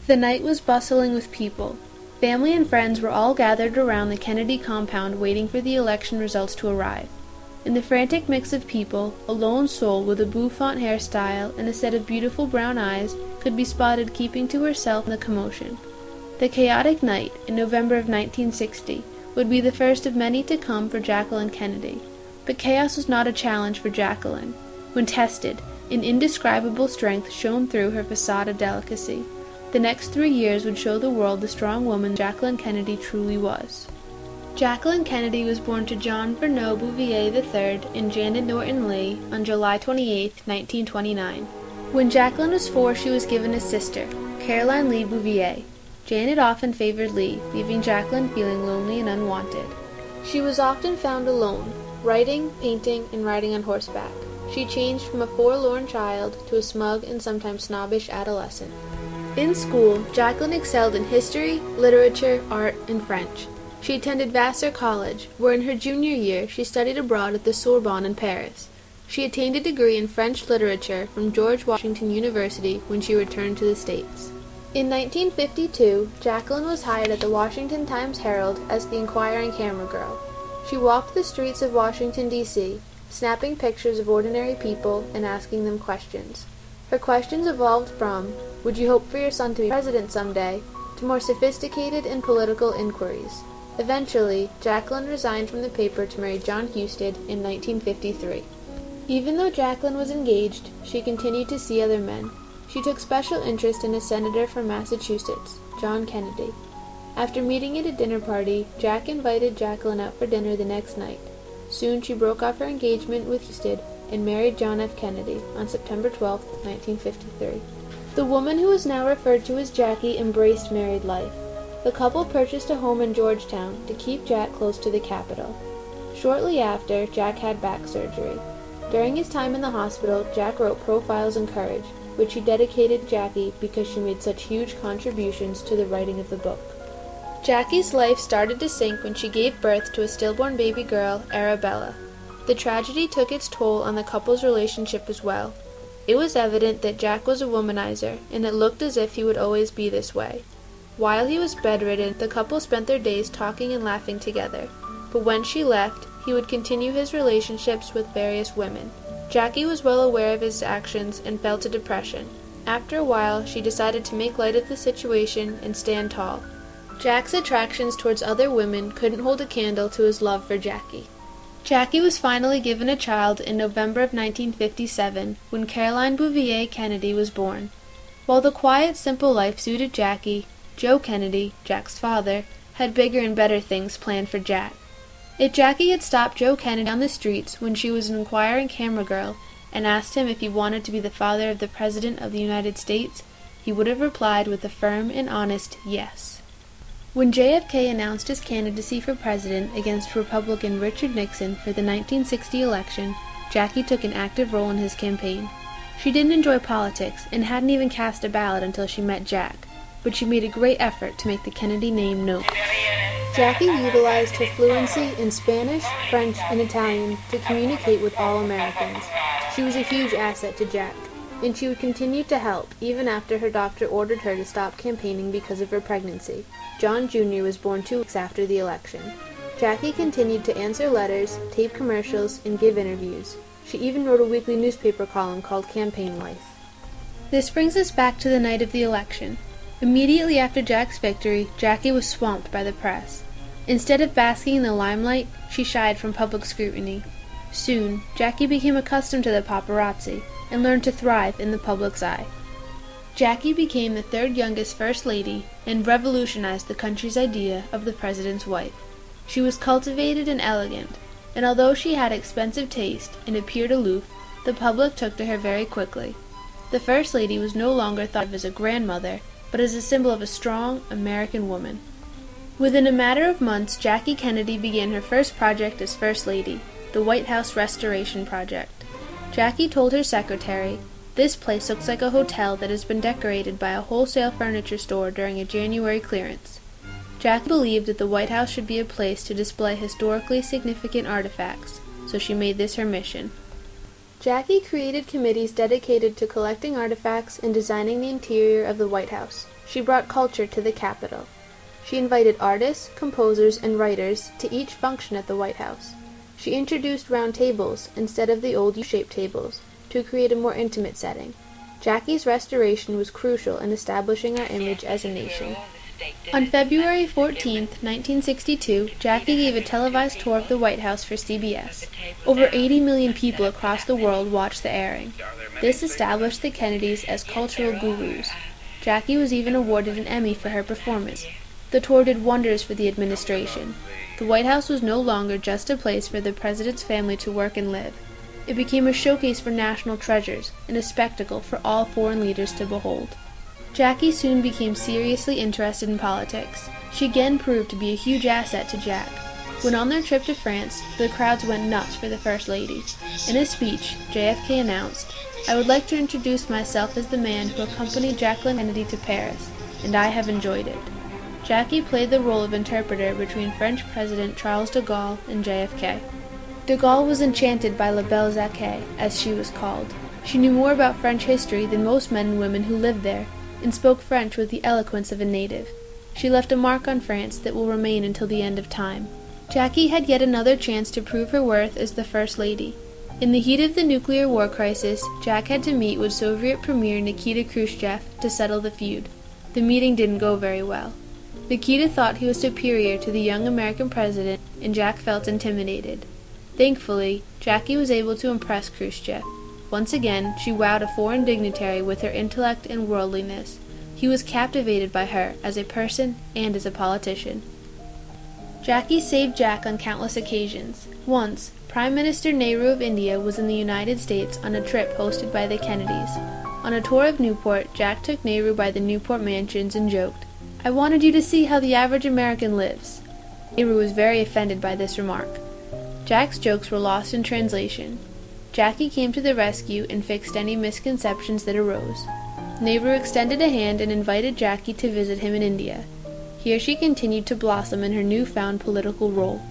The night was bustling with people. Family and friends were all gathered around the Kennedy compound waiting for the election results to arrive. In the frantic mix of people, a lone soul with a bouffant hairstyle and a set of beautiful brown eyes could be spotted keeping to herself in the commotion. The chaotic night, in November of 1960, would be the first of many to come for Jacqueline Kennedy. But chaos was not a challenge for Jacqueline. When tested, an indescribable strength shone through her facade of delicacy. The next 3 years would show the world the strong woman Jacqueline Kennedy truly was. Jacqueline Kennedy was born to John Bernard Bouvier III and Janet Norton Lee on July 28, 1929. When Jacqueline was 4, she was given a sister, Caroline Lee Bouvier. Janet often favored Lee, leaving Jacqueline feeling lonely and unwanted. She was often found alone, writing, painting, and riding on horseback. She changed from a forlorn child to a smug and sometimes snobbish adolescent. In school, Jacqueline excelled in history, literature, art, and French. She attended Vassar College, where in her junior year she studied abroad at the Sorbonne in Paris. She attained a degree in French literature from George Washington University when she returned to the States. In 1952, Jacqueline was hired at the Washington Times-Herald as the inquiring camera girl. She walked the streets of Washington, D.C., snapping pictures of ordinary people and asking them questions. Her questions evolved from, "Would you hope for your son to be president someday?" to more sophisticated and political inquiries. Eventually, Jacqueline resigned from the paper to marry John Husted in 1953. Even though Jacqueline was engaged, she continued to see other men. She took special interest in a senator from Massachusetts, John Kennedy. After meeting at a dinner party, Jack invited Jacqueline out for dinner the next night. Soon she broke off her engagement with Husted and married John F. Kennedy on September 12, 1953. The woman who is now referred to as Jackie embraced married life. The couple purchased a home in Georgetown to keep Jack close to the capital. Shortly after, Jack had back surgery. During his time in the hospital, Jack wrote Profiles in Courage, which he dedicated Jackie because she made such huge contributions to the writing of the book. Jackie's life started to sink when she gave birth to a stillborn baby girl, Arabella. The tragedy took its toll on the couple's relationship as well. It was evident that Jack was a womanizer, and it looked as if he would always be this way. While he was bedridden, the couple spent their days talking and laughing together. But when she left, he would continue his relationships with various women. Jackie was well aware of his actions and felt a depression. After a while, she decided to make light of the situation and stand tall. Jack's attractions towards other women couldn't hold a candle to his love for Jackie. Jackie was finally given a child in November of 1957 when Caroline Bouvier Kennedy was born. While the quiet, simple life suited Jackie, Joe Kennedy, Jack's father, had bigger and better things planned for Jack. If Jackie had stopped Joe Kennedy on the streets when she was an inquiring camera girl and asked him if he wanted to be the father of the President of the United States, he would have replied with a firm and honest yes. When JFK announced his candidacy for president against Republican Richard Nixon for the 1960 election, Jackie took an active role in his campaign. She didn't enjoy politics and hadn't even cast a ballot until she met Jack, but she made a great effort to make the Kennedy name known. Jackie utilized her fluency in Spanish, French, and Italian to communicate with all Americans. She was a huge asset to Jack, and she would continue to help even after her doctor ordered her to stop campaigning because of her pregnancy. John Jr. was born 2 weeks after the election. Jackie continued to answer letters, tape commercials, and give interviews. She even wrote a weekly newspaper column called Campaign Life. This brings us back to the night of the election. Immediately after Jack's victory, Jackie was swamped by the press. Instead of basking in the limelight, she shied from public scrutiny. Soon, Jackie became accustomed to the paparazzi and learned to thrive in the public's eye. Jackie became the 3rd youngest First Lady and revolutionized the country's idea of the president's wife. She was cultivated and elegant, and although she had expensive taste and appeared aloof, the public took to her very quickly. The First Lady was no longer thought of as a grandmother, but as a symbol of a strong American woman. Within a matter of months, Jackie Kennedy began her first project as First Lady, the White House Restoration Project. Jackie told her secretary, "This place looks like a hotel that has been decorated by a wholesale furniture store during a January clearance." Jackie believed that the White House should be a place to display historically significant artifacts, so she made this her mission. Jackie created committees dedicated to collecting artifacts and designing the interior of the White House. she brought culture to the Capitol. She invited artists, composers, and writers to each function at the White House. She introduced round tables instead of the old U-shaped tables to create a more intimate setting. Jackie's restoration was crucial in establishing our image as a nation. On February 14, 1962, Jackie gave a televised tour of the White House for CBS. Over 80 million people across the world watched the airing. This established the Kennedys as cultural gurus. Jackie was even awarded an Emmy for her performance. The tour did wonders for the administration. The White House was no longer just a place for the president's family to work and live. It became a showcase for national treasures and a spectacle for all foreign leaders to behold. Jackie soon became seriously interested in politics. She again proved to be a huge asset to Jack. When on their trip to France, the crowds went nuts for the First Lady. In a speech, JFK announced, "I would like to introduce myself as the man who accompanied Jacqueline Kennedy to Paris, and I have enjoyed it." Jackie played the role of interpreter between French President Charles de Gaulle and JFK. De Gaulle was enchanted by La Belle Jacquet, as she was called. She knew more about French history than most men and women who lived there, and spoke French with the eloquence of a native. She left a mark on France that will remain until the end of time. Jackie had yet another chance to prove her worth as the First Lady. In the heat of the nuclear war crisis, Jack had to meet with Soviet Premier Nikita Khrushchev to settle the feud. The meeting didn't go very well. Nikita thought he was superior to the young American president, and Jack felt intimidated. Thankfully, Jackie was able to impress Khrushchev. Once again, she wowed a foreign dignitary with her intellect and worldliness. He was captivated by her as a person and as a politician. Jackie saved Jack on countless occasions. Once, Prime Minister Nehru of India was in the United States on a trip hosted by the Kennedys. On a tour of Newport, Jack took Nehru by the Newport mansions and joked, "I wanted you to see how the average American lives." Nehru was very offended by this remark. Jack's jokes were lost in translation. Jackie came to the rescue and fixed any misconceptions that arose. Nehru extended a hand and invited Jackie to visit him in India. Here she continued to blossom in her newfound political role.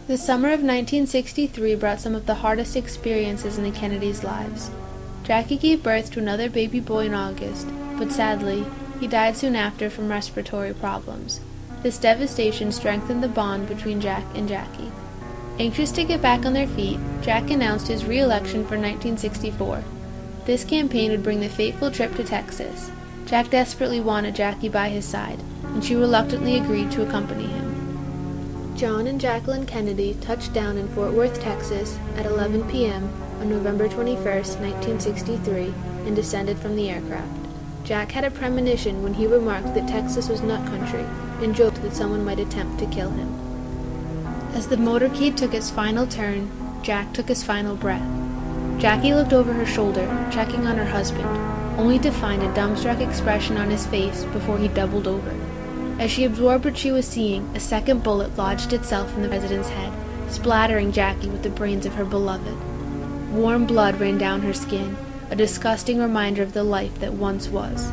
The summer of 1963 brought some of the hardest experiences in the Kennedys' lives. Jackie gave birth to another baby boy in August, but sadly, he died soon after from respiratory problems. This devastation strengthened the bond between Jack and Jackie. Anxious to get back on their feet, Jack announced his re-election for 1964. This campaign would bring the fateful trip to Texas. Jack desperately wanted Jackie by his side, and she reluctantly agreed to accompany him. John and Jacqueline Kennedy touched down in Fort Worth, Texas at 11 p.m. on November 21, 1963, and descended from the aircraft. Jack had a premonition when he remarked that Texas was nut country, and joked that someone might attempt to kill him. As the motorcade took its final turn, Jack took his final breath. Jackie looked over her shoulder, checking on her husband, only to find a dumbstruck expression on his face before he doubled over. As she absorbed what she was seeing, a second bullet lodged itself in the president's head, splattering Jackie with the brains of her beloved. Warm blood ran down her skin, a disgusting reminder of the life that once was.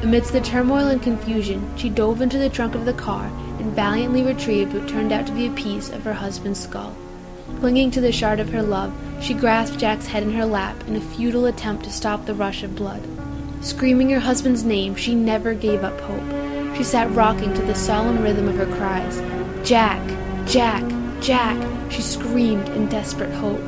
Amidst the turmoil and confusion, she dove into the trunk of the car and valiantly retrieved what turned out to be a piece of her husband's skull. Clinging to the shard of her love, she grasped Jack's head in her lap in a futile attempt to stop the rush of blood. Screaming her husband's name, she never gave up hope. She sat rocking to the solemn rhythm of her cries. "Jack! Jack! Jack!" she screamed in desperate hope.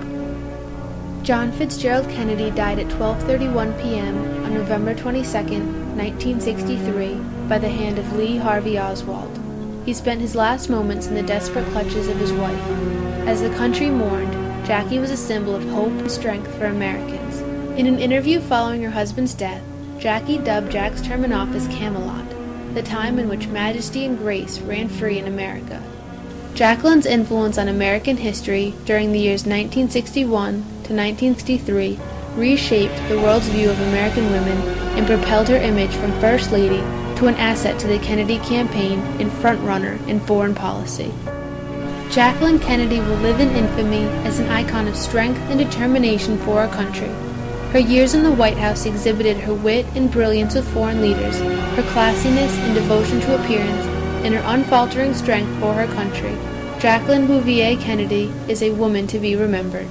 John Fitzgerald Kennedy died at 12:31 p.m. on November 22, 1963, by the hand of Lee Harvey Oswald. He spent his last moments in the desperate clutches of his wife. As the country mourned, Jackie was a symbol of hope and strength for Americans. In an interview following her husband's death, Jackie dubbed Jack's term in office Camelot, the time in which majesty and grace ran free in America. Jacqueline's influence on American history during the years 1961 to 1963 reshaped the world's view of American women and propelled her image from First Lady to an asset to the Kennedy campaign and frontrunner in foreign policy. Jacqueline Kennedy will live in infamy as an icon of strength and determination for our country. Her years in the White House exhibited her wit and brilliance with foreign leaders, her classiness and devotion to appearance, and her unfaltering strength for her country. Jacqueline Bouvier Kennedy is a woman to be remembered.